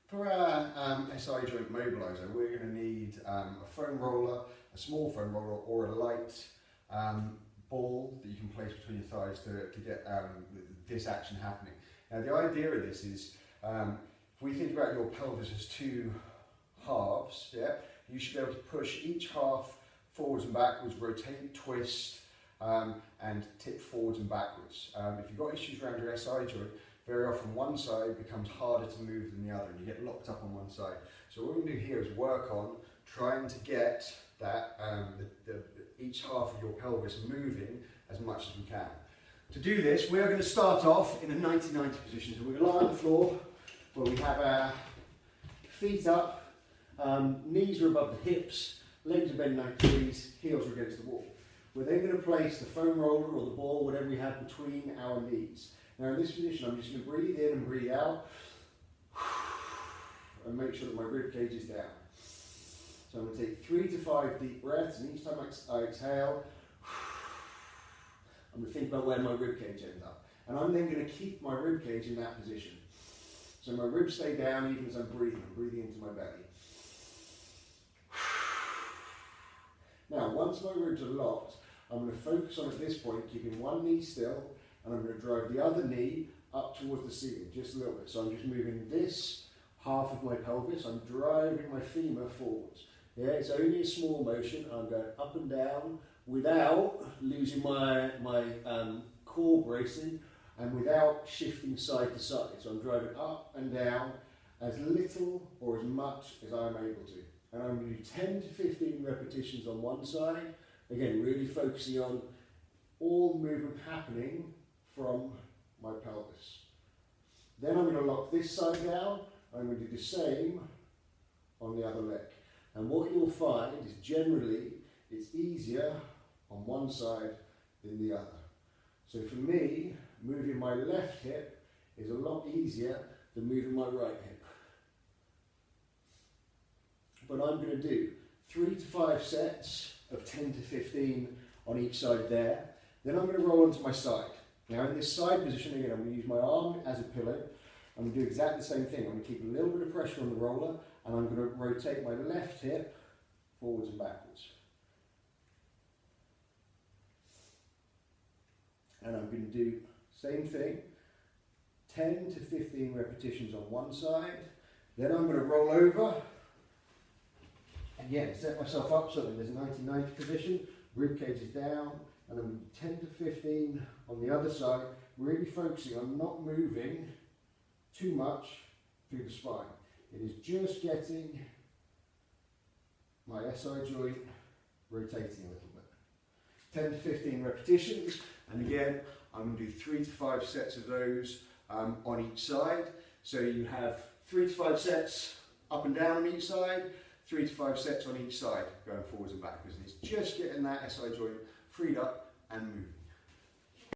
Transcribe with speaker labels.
Speaker 1: For our SI joint mobiliser, we're going to need a foam roller, a small foam roller, or a light ball that you can place between your thighs to get this action happening. Now the idea of this is, if we think about your pelvis as two halves, yeah, you should be able to push each half forwards and backwards, rotate, twist, and tip forwards and backwards. If you've got issues around your SI joint, very often one side becomes harder to move than the other and you get locked up on one side. So what we're going to do here is work on trying to get that each half of your pelvis moving as much as we can. To do this, we are going to start off in a 90-90 position. So we're going to lie on the floor where we have our feet up, knees are above the hips, legs are bent 90 degrees, heels are against the wall. We're then going to place the foam roller or the ball, whatever we have, between our knees. Now in this position, I'm just going to breathe in and breathe out and make sure that my rib cage is down. So I'm going to take 3 to 5 deep breaths, and each time I exhale, I'm going to think about where my rib cage ends up. And I'm then going to keep my rib cage in that position. So my ribs stay down even as I'm breathing into my belly. Now, once my ribs are locked, I'm going to focus on, at this point, keeping one knee still, and I'm going to drive the other knee up towards the ceiling, just a little bit. So I'm just moving this half of my pelvis, I'm driving my femur forwards. Yeah, it's only a small motion, I'm going up and down without losing my core bracing and without shifting side to side. So I'm driving up and down as little or as much as I'm able to. And I'm going to do 10 to 15 repetitions on one side. Again, really focusing on all the movement happening from my pelvis. Then I'm going to lock this side down. I'm going to do the same on the other leg. And what you'll find is generally it's easier on one side than the other. So for me, moving my left hip is a lot easier than moving my right hip. But I'm going to do 3 to 5 sets of 10 to 15 on each side there. Then I'm going to roll onto my side. Now in this side position, again, I'm going to use my arm as a pillow. I'm going to do exactly the same thing. I'm going to keep a little bit of pressure on the roller, and I'm going to rotate my left hip forwards and backwards. And I'm going to do same thing, 10 to 15 repetitions on one side. Then I'm going to roll over. Again, set myself up so that there's a 90-90 position, rib cage is down, and then 10 to 15 on the other side, really focusing on not moving too much through the spine. It is just getting my SI joint rotating a little bit. 10 to 15 repetitions, and again, I'm going to do 3 to 5 sets of those on each side. So you have 3 to 5 sets up and down on each side, 3 to 5 sets on each side, going forwards and backwards. And it's just getting that SI joint freed up and moving.